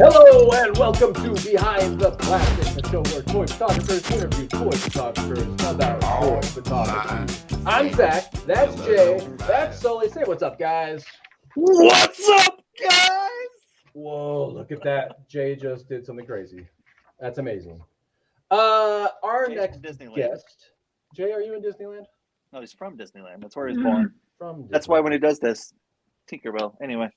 Hello and welcome to Behind the Plastic, the show where toy photographers interview toy photographers about toy photography. I'm Zach, that's Jay, that's Sully. Say what's up, guys. What's up, guys? Whoa, look at that. Jay just did something crazy. That's amazing. Our Jay's next from Disneyland. guest. Jay, are you in Disneyland? No, he's from Disneyland. That's where he's born. From Disneyland. That's why when he does this, Tinkerbell. Anyway.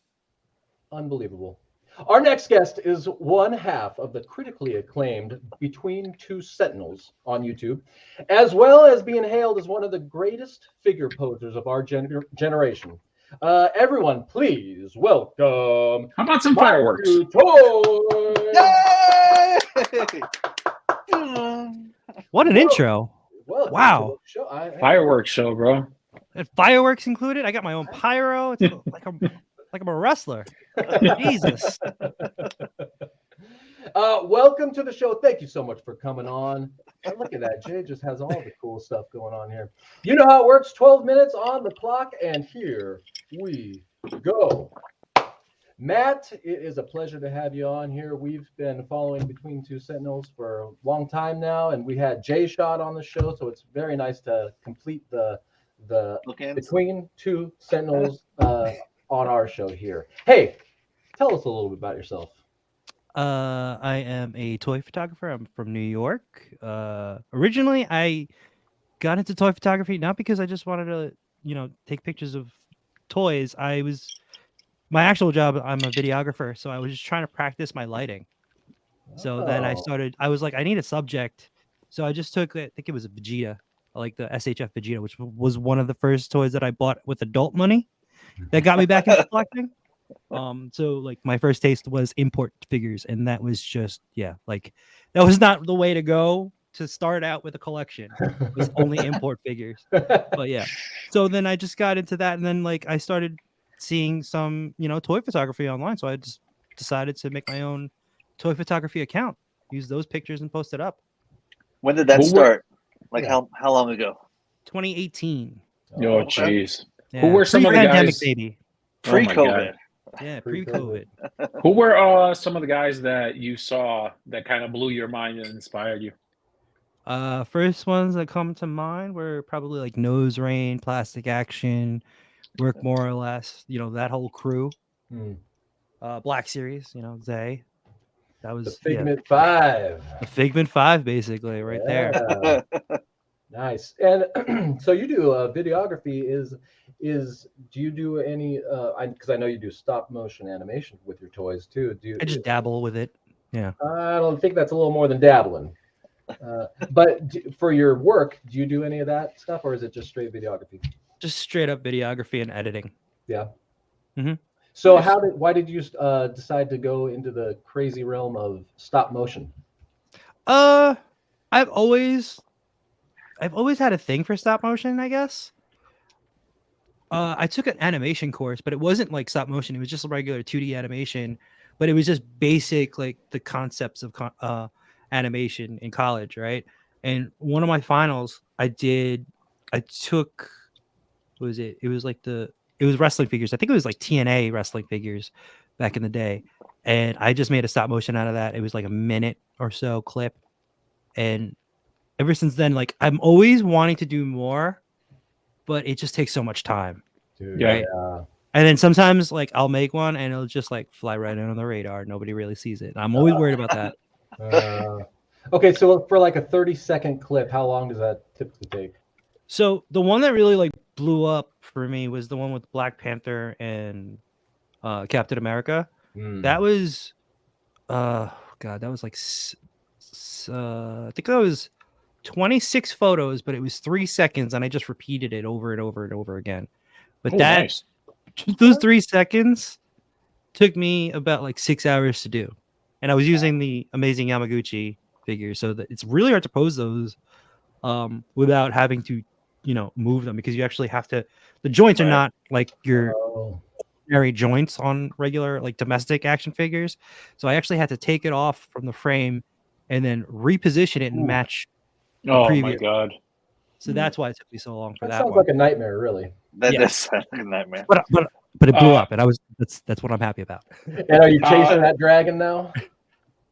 Unbelievable. Our next guest is one half of the critically acclaimed Between Two Sentinels on YouTube, as well as being hailed as one of the greatest figure posers of our generation. Everyone, please welcome. How about some fireworks? Matchutoy! Yay! What an intro. Welcome Wow. to the show. Fireworks show, bro. And fireworks included. I got my own pyro. It's like I'm a wrestler. Jesus. Welcome to the show. Thank you so much for coming on. Oh, look at that. Jay just has all the cool stuff going on here. You know how it works. 12 minutes on the clock, and here we go. Matt, it is a pleasure to have you on here. We've been following Between Two Sentinels for a long time now, and we had Jay Shot on the show, so it's very nice to complete the Between Two Sentinels on our show here. Hey, tell us a little bit about yourself. I am a toy photographer. I'm from New York. Originally, I got into toy photography not because I just wanted to, take pictures of toys. My actual job, I'm a videographer, so I was just trying to practice my lighting. So then I was like, I need a subject. So I just took, I think it was a Vegeta, like the SHF Vegeta, which was one of the first toys that I bought with adult money that got me back into collecting. So like my first taste was import figures, and that was just, that was not the way to go to start out with a collection. It was only import figures. But yeah. So then I just got into that, and then like I started seeing some, toy photography online. So I just decided to make my own toy photography account, use those pictures and post it up. When did that start? Like how long ago? 2018. Oh, jeez. Yeah. Who were some of the guys? Baby. Pre-COVID. Yeah, pre-COVID. Who were some of the guys that you saw that kind of blew your mind and inspired you? First ones that come to mind were probably like Nose Rain, Plastic Action, Work More or Less, that whole crew. Black Series, Zay. That was the Figment 5. The Figment 5, basically, right there. Nice. And so you do videography. Do you do any? Because I know you do stop motion animation with your toys too. I just dabble with it. Yeah. I don't think that's a little more than dabbling. But for your work, do you do any of that stuff, or is it just straight videography? Just straight up videography and editing. Yeah. Mm-hmm. So why did you decide to go into the crazy realm of stop motion? I've always had a thing for stop motion, I guess. I took an animation course, but it wasn't like stop motion. It was just a regular 2D animation, but it was just basic, like the concepts of animation in college, right? And one of my finals, I took, what was it? It was wrestling figures. I think it was like TNA wrestling figures back in the day. And I just made a stop motion out of that. It was like a minute or so clip. And ever since then, like I'm always wanting to do more, but it just takes so much time. Dude, right? Yeah. And then sometimes like I'll make one and it'll just like fly right under the radar. Nobody really sees it. I'm always worried about that. Okay, so for like a 30-second clip, how long does that typically take? So the one that really like blew up for me was the one with Black Panther and Captain America. That was, that was like, I think that was 26 photos, but it was 3 seconds, and I just repeated it over and over and over again. But nice. Those 3 seconds took me about like 6 hours to do, and I was using the amazing Yamaguchi figures, so that it's really hard to pose those without having to, move them, because you actually have to. The joints are not like your ordinary joints on regular like domestic action figures, so I actually had to take it off from the frame and then reposition it and match. Oh my god! So that's why it took me so long for that. Sounds like a nightmare, really. That does sound like a nightmare. But but it blew up, and that's what I'm happy about. And are you chasing that dragon now?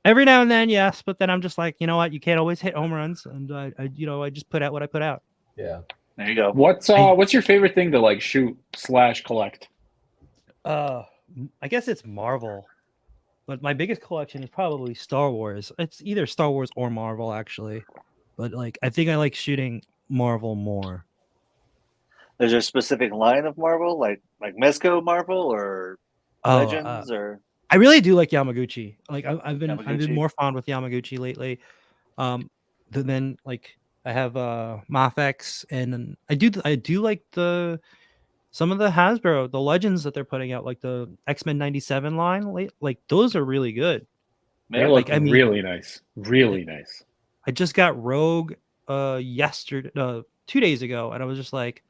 Every now and then, yes, but then I'm just like, you know what? You can't always hit home runs, and I just put out what I put out. Yeah. There you go. What's your favorite thing to like shoot / collect? I guess it's Marvel, but my biggest collection is probably Star Wars. It's either Star Wars or Marvel, actually. But like, I think I like shooting Marvel more. There's a specific line of Marvel, like Mezco Marvel or Legends or I really do like Yamaguchi. Like I've been Yamaguchi? more fond with Yamaguchi lately. Then like I have Mafex, and I do like some of the Hasbro, the Legends that they're putting out, like the X-Men 97 line. Like those are really good. They Yeah. look Like, I mean- really nice. Really nice. I just got Rogue yesterday 2 days ago, and I was just like,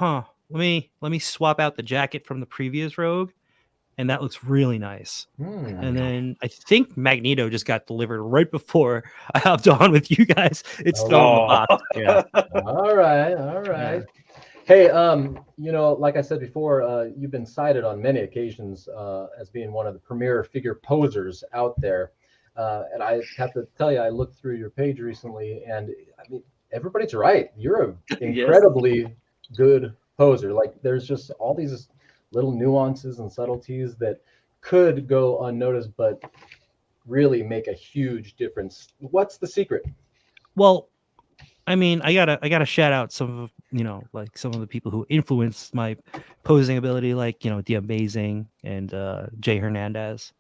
let me swap out the jacket from the previous Rogue, and that looks really nice. And then I think Magneto just got delivered right before I hopped on with you guys. It's still in the box. Yeah. All right. All right. Hey, like I said before, you've been cited on many occasions as being one of the premier figure posers out there. And I have to tell you, I looked through your page recently, and I mean, everybody's right. You're an incredibly good poser. Like, there's just all these little nuances and subtleties that could go unnoticed, but really make a huge difference. What's the secret? Well, I mean, I gotta shout out some of like some of the people who influenced my posing ability, like The Amazing and Jay Hernandez,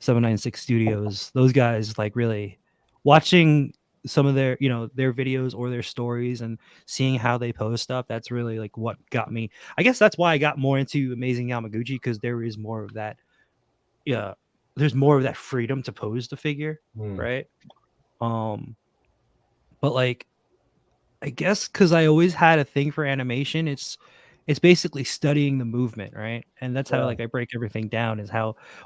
796 Studios. Those guys, like, really watching some of their their videos or their stories and seeing how they pose stuff. That's really like what got me. I guess that's why I got more into Amazing Yamaguchi, because there is more of that. Yeah, there's more of that freedom to pose the figure, right? But like, I guess because I always had a thing for animation, it's basically studying the movement, right? And that's how like I break everything down, is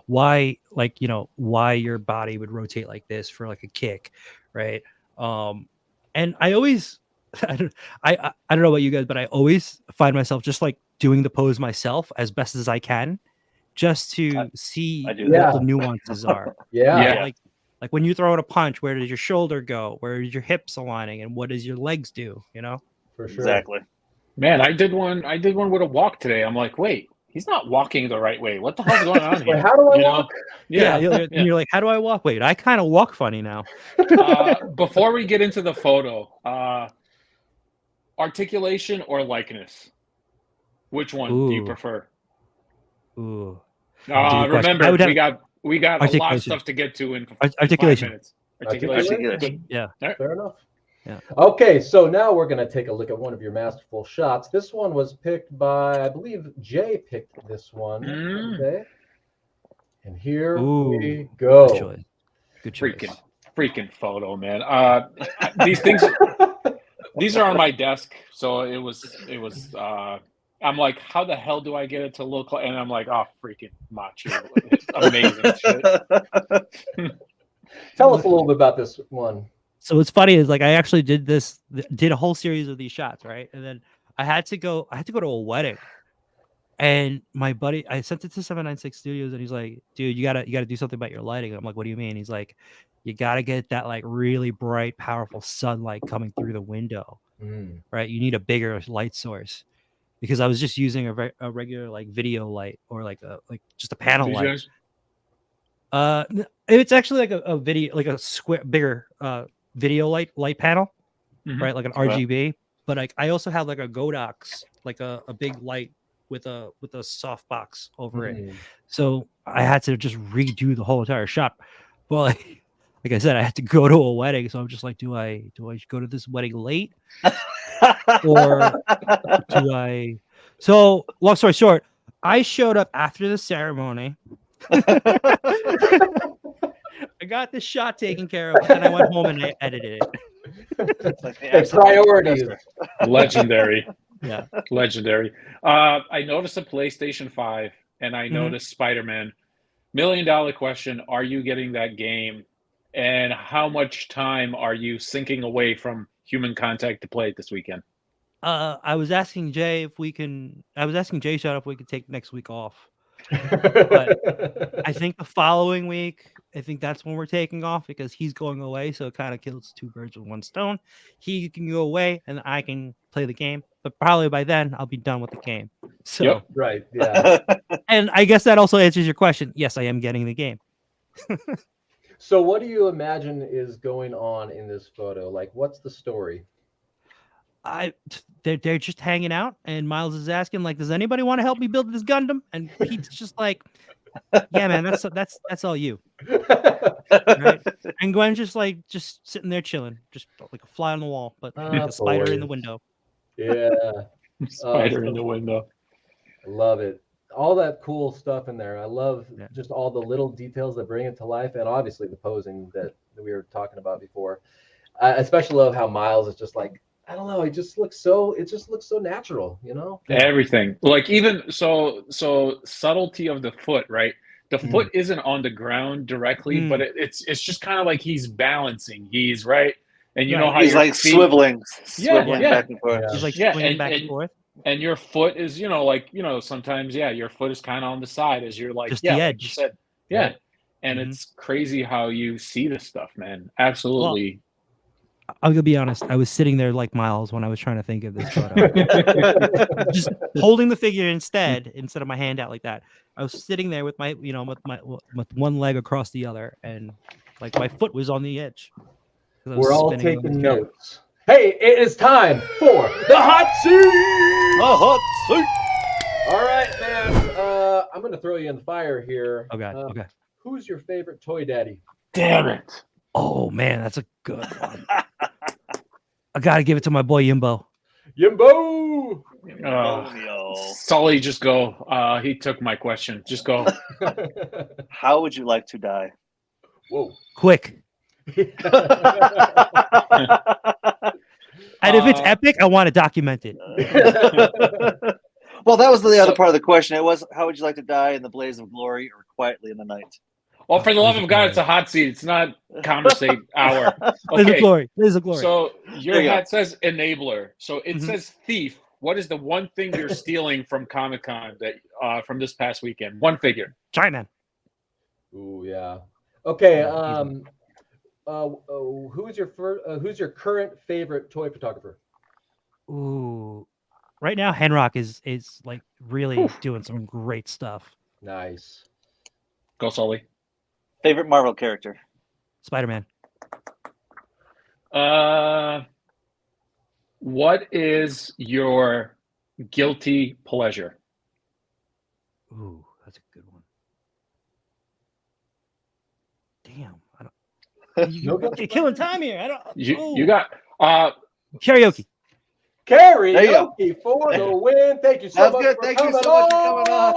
why your body would rotate like this for like a kick, right? And I always I don't know about you guys, but I always find myself just like doing the pose myself as best as I can, just to see I do what that. the nuances are. Yeah. Right? Like when you throw in a punch, where does your shoulder go? Where is your hips aligning? And what does your legs do? For sure. Exactly. Man, I did one with a walk today. I'm like, wait, he's not walking the right way. What the hell's going on here? Wait, how do I walk? Yeah. You're like, how do I walk? Wait, I kind of walk funny now. Before we get into the photo, articulation or likeness? Which one do you Ooh. prefer? Ooh. Remember, we got a lot of Articulation. stuff to get to in Articulation. 5 minutes. Articulation. Articulation. Yeah. Fair enough. Yeah. Okay, so now we're going to take a look at one of your masterful shots. This one was picked by, I believe, Jay picked this one today. And here we go. Good choice. Good choice. Freaking photo, man. These things, these are on my desk, so it was. I'm like, how the hell do I get it to look like? And I'm like, oh, freaking macho, amazing shit. Tell us a little bit about this one. So what's funny is, like, I actually did a whole series of these shots, right? And then I had to go to a wedding, and my buddy, I sent it to 796 Studios, and he's like, dude, you gotta do something about your lighting. I'm like, what do you mean? He's like, you gotta get that like really bright, powerful sunlight coming through the window, right? You need a bigger light source, because I was just using a regular like video light, or like just a panel light. It's actually like a video, like a square, bigger video light panel, right? Like an RGB. But like, I also have like a Godox, like a big light with a soft box over it. So I had to just redo the whole entire shot. Well, like I said, I had to go to a wedding, so I'm just like, do I go to this wedding late, or do I? So long story short, I showed up after the ceremony. I got this shot taken care of, but then I went home and I edited it. Hey, priorities. Legendary. Yeah. Legendary. I noticed a PlayStation 5, and I noticed Spider-Man. $1 million question: are you getting that game? And how much time are you syncing away from human contact to play it this weekend? I was asking Jay if we can. I was asking Jay Shot if we could take next week off. I think the following week, I think that's when we're taking off because he's going away. So it kind of kills two birds with one stone. He can go away and I can play the game. But probably by then I'll be done with the game. So Yep. Right. Yeah. and I guess that also answers your question. Yes, I am getting the game. So what do you imagine is going on in this photo? Like, what's the story? They're just hanging out, and Miles is asking, like, does anybody want to help me build this Gundam? And Pete's just like, yeah, man, that's all you. Right? And Gwen's just sitting there chilling, just like a fly on the wall, but like a spider in the boys. window. Yeah. Spider in the window. I love it. All that cool stuff in there. I love Yeah. just all the little details that bring it to life, and obviously the posing that we were talking about before. I especially love how Miles is just like, I don't know, it just looks so natural, you know? Everything. Like even so subtlety of the foot, right? The Mm. foot isn't on the ground directly, but it's just kind of like he's balancing. He's right. And you know Right. how He's your like feet, swiveling Yeah. back and forth. Yeah. He's like Yeah, swinging back and forth. and your foot is, sometimes, your foot is kind of on the side as you're like, Just the like you edge. said. Yeah. Right. And Mhm. it's crazy how you see this stuff, man. Absolutely. I'm gonna be honest. I was sitting there like Miles when I was trying to think of this photo, just holding the figure instead of my hand out like that. I was sitting there with my, with one leg across the other, and like my foot was on the edge. 'Cause I was We're all spinning on the taking chair. notes. Hey, it is time for the hot seat. All right, man. I'm gonna throw you in the fire here. Oh god. Okay. Who's your favorite toy daddy? Damn it. Oh man, that's a good one. I gotta give it to my boy Yimbo. Yimbo. Romeo. Sully, just go. He took my question. Just go. How would you like to die? Whoa. Quick. And if it's epic, I want to document it. Well, that was the other part of the question. It was, how would you like to die in the blaze of glory or quietly in the night? Well, for the love of God, it's a hot seat. It's not conversate hour. Blaze of Okay. glory. Blaze of glory. So your There you go. hat says enabler. So it Mhm. says thief. What is the one thing you're stealing from Comic-Con that from this past weekend? One figure. China. Ooh, yeah. Okay. Yeah, Who's your current favorite toy photographer? Ooh. Right now, Henrock is like really doing some great stuff. Nice. Go, Sully. Favorite Marvel character? Spider-Man. What is your guilty pleasure? Ooh, that's a good one. Damn. I don't. No guilty You're killing time here. I don't. You got Karaoke. Karaoke for the win. Thank you so That's much good. for Thank you coming so much for coming on.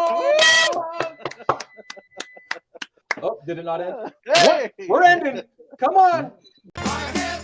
Oh, did it not end? Hey! We're ending. Come on. I can't